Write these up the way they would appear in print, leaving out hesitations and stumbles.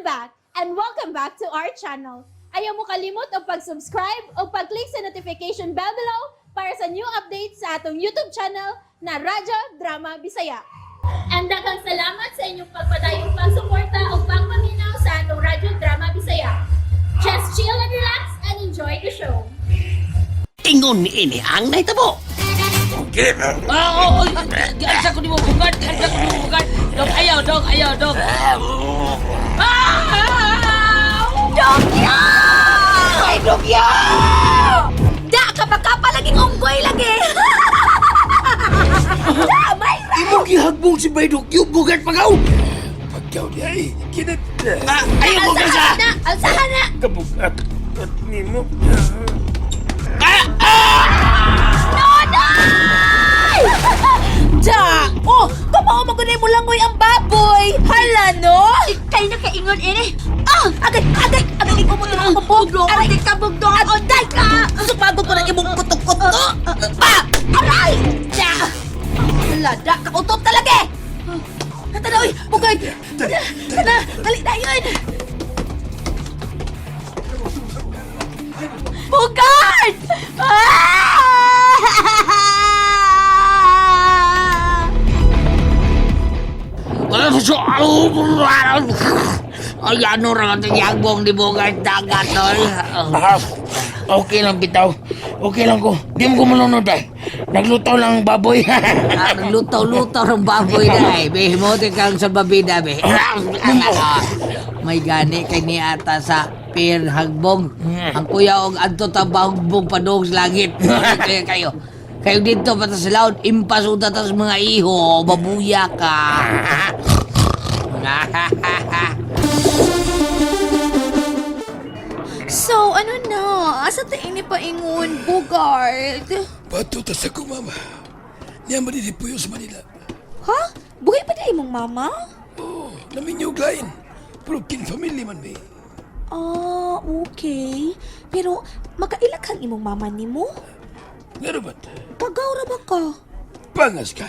back and welcome back to our channel. Ayaw mo kalimot o pag-subscribe o pag-click sa notification bell below para sa new updates sa atong YouTube channel na Radyo Drama Bisaya. And daghang salamat sa inyong pagpadayong pagsuporta o pagpaminaw sa atong Radyo Drama Bisaya. Just chill and relax and enjoy the show. Ingon ni ini ang naitabo. Oo, diyan sa ko di mo bugat, diyan sa ko di mo bugat. Dok, ayaw, dok. Dokya! Ay, Dokya! Da, kapag-kapa laging unggoy lagi. Damay ra. Imong gihagbong si Bay Dokyo, bugat pagaw! Pagkaw niya ay, kinat... Ayaw mo ka sa... Alsahan na. Kabugat at nimo. Da! Oh, kamao magunay mo langoy ang baboy. Hala, no? Kay na kaingon ini. Agay ko mo ang bugdong. Agay ka bugdong. Agay ka. Sumabog ko ng imong kutok-kutok. Aray! Da! Hala, da, kautot talaga. Katanaw, bugay. Dali na yun. Bugard! Ay, ano ra ang yagbong di bugat dagat, tol. Okay lang, bitaw. Okay lang ko. Di mo ko malunod, ay. Naglutaw lang ang baboy. Lutaw-lutaw ng baboy na eh. Be, mo kang salbabida, be. May gani kay ni ata sa Pier Hagbong. Ang kuya og adto tabagbong padong sa langit. Kaya kayo. Kayo dito pata sa laod, impas uta tas mga iho, babuya ka. So, ano na? Asa tayo ni paingon, Bugard? Patuta sa ko, mama. Niya manilipuyo sa Manila. Ha? Bugay pa dahil mong mama? Oh, naminyog lain. Broken family man, may. Ah, okay. Pero, makailakang imong mama ni mo? Nga ba't? Kagawra ba ka? Pangas ka.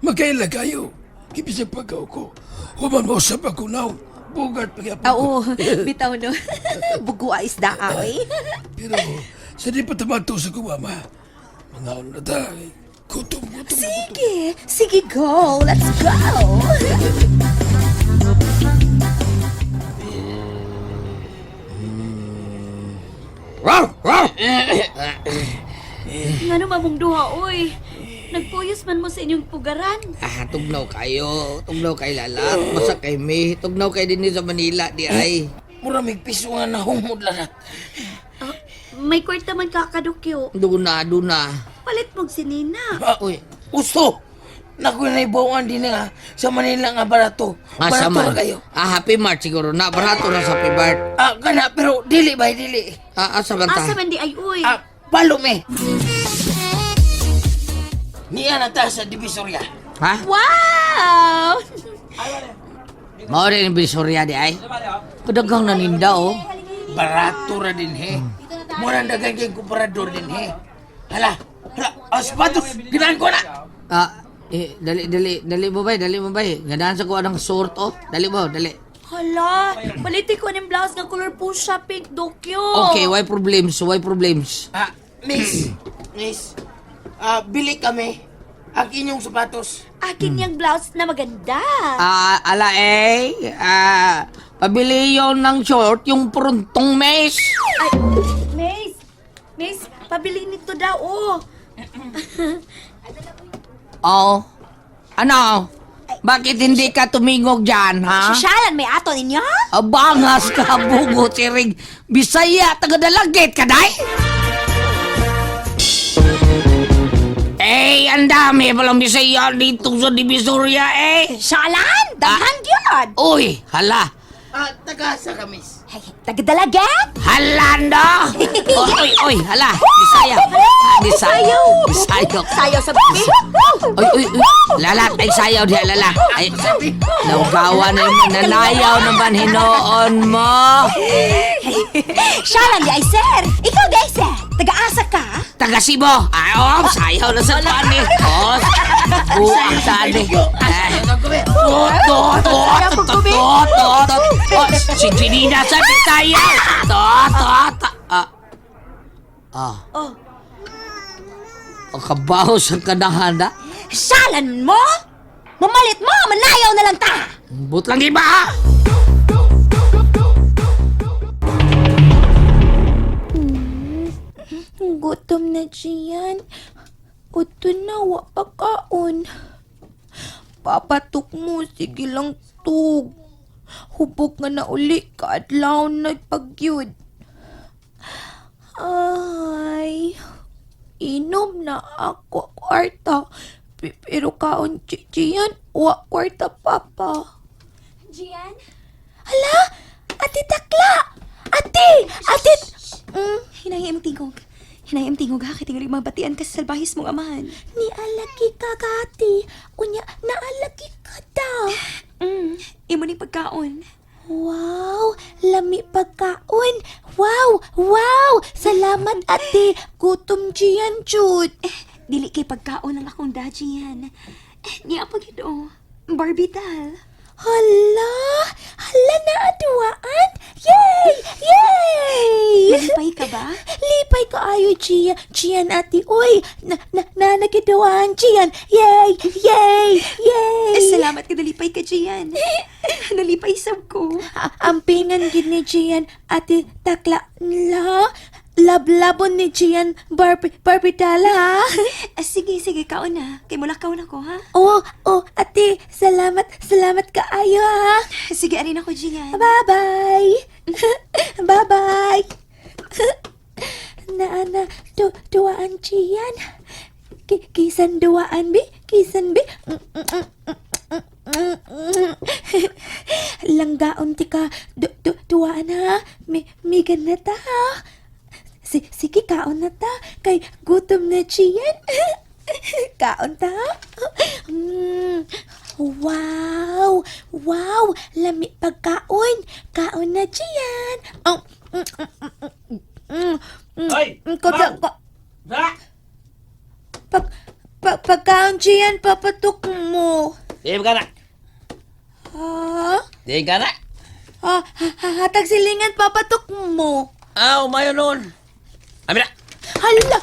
Magkaila kayo. Kibisag pagkaw ko. Human mo sa pagkunaw. Bugart pagyapon ko. Oo, bitaw no. Bugua isda ay. Pero, sa di pa tamato sa ko, mama. Mga ano na tayo. Gutom. Sige, go. Let's go. Ngano mamong duha, oy. Nagpuyos man mo sa inyong pugaran. Tugnaw kayo. Tugnaw kay Lala. Basta kay May. Tugnaw kay din sa Manila, di ay. Muramig piso nga na humod lahat. May kwarta man kakadukyo. Duna. Palit mong sinina. Uy, gusto. Naku na ibawan din nga sa Manila nga barato. Barato man. na kayo. Happy Mart siguro na. Barato na sa Happy Mart. Kana, pero dili ba, dili. Asa man ta? Asa man di ay, uy. Palo me. Niya na ta sa Divisoria. Ha? Wow! Mao rin yung Bisorya di ay. Padagang naninda oh. Barato ra din he. Mura dagan kay kumparador din he. Hala, sapatos, ginahan ko na. Dali mo bay. Ganahan sa ko anang sort oh. Dali. Hala, paliti ko ng blouse nga color pusha pink dokyo. Okay, why problems? Miss, bili kami ang inyong sapatos. Akin yung blouse na maganda. Pabili yon ng short, yung pruntong mes. Ay, Mace, pabili nito daw, oh. Oh. Ano? Bakit hindi ka tumingog dyan, ha? Sisyalan may ato ninyo? Abangas ka, bugo, sirig. Bisaya, taga-dalagit ka, day? Ang dami palang Bisaya dito sa Divisoria, Syalan? Daghan gyud. Uy, hala. Taga-asa ka, miss. Hey, tagadalagat? Halanda! Oy, hala. Bisaya. Sayo sa baby. Uy. Lalat, ay sayaw diya, lala. Ay, naugawa na yung nanayaw naman hinoon mo. Syalan di ay sir. Ikaw di ay sir. Taga-asa ka? Taga Cebu. Sayaw na sa pani. Ang tali. Si Janina sa Bisaya! Oh, Ang kabaho sa kanahanda. Salan mo? Mamalit mo, manayaw na lang ta! But lang iba ha! gutom na Gian. Uto na, wa pa kaon. Papatok mo, sige lang tug. Hubog nga na uli, kaadlaw na pagyud. Ay, inom na ako kwarta. Pero kaon, Gian, wa kwarta papa. Gian? Hala, ate takla! Ate! Hinay ang tingog. Hinay ang tingog ha, kitingali mabatian ka sa salbahis mong amahan. Ni alaki ka kati. Unya, naalaki ka daw. Imo ni pagkaon. Wow, lami pagkaon. Wow. Salamat ate. Gutom Gian jud. Dili kay pagkaon ang akong daji yan. Niya pag ito, barbital. Hala na aduaan. Yay! Nalipay ka ba? Lipay ka ayo, Gian ate. Uy, nagiduaan, Gian. Yay! Salamat ka nalipay ka, Gian. Nalipay sab ko. Ampingan gid ni Gian, ate takla la. Lablabon ni Gian Barbie ha. Sige, kaon na. Kay mula kaon ako, ha? Oh, ate, salamat ka ayo ha. Sige, arin ako, Gian. Bye-bye. Bye-bye. Na, duaan Gian. Kisan duaan, bi? Langgaon ti ka, duaan ha. May ganata ha. Sige, kaon na ta. Kay gutom na Gian. Kaon ta. Wow. Lami pagkaon. Kaon na Gian. Hoy! Pagkaon Gian, papatok mo. Di ka na! Ha? Di ka na! Hatag silingan, papatok mo. Umayo noon! Amin na! Hala,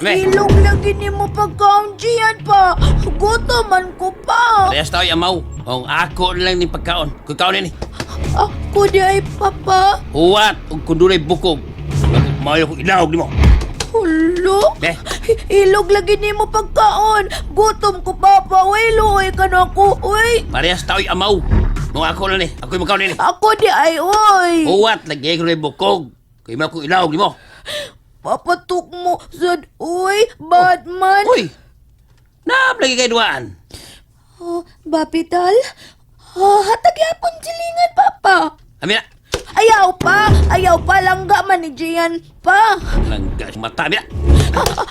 Me. ilong lagi ni mo pagkaon Gian pa. Gutoman ko pa. Parehas tayo amaw. Ang ako lang ni pagkaon. Kung kaon ni. Ako di ay papa. Huwat! Kung kundulay bukog. Mayo ko ilawag ni mo. Hulo? Eh. Ilog lagi ni mo pagkaon. Gutom ko papa. Uy, luoy ka na ko. Uy, Parehas tayo amaw. Nung ako lang ni. Ako yung makaon ni. ako di ay uy. Huwat! Lagi ko na bukog. Kaya mo ko ilawag ni mo. Papatok mo sad. Uy, Batman. Uy! Lagi kayo duwaan. Bapital? Hatag yapon silingan papa. Amin na! Ayaw pa, langga man ni Gian pa. Langga sa mata. Amin na!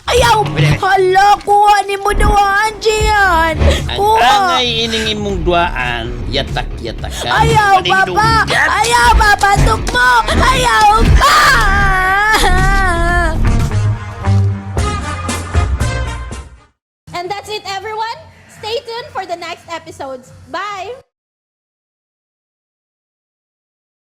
Ayaw, hala, kuha ni mo duwaan, Gian. Ang Kuha. angay ining imong duwaan, yatak ka. Ayaw, papa. Ayaw, papatok mo. Ayaw pa.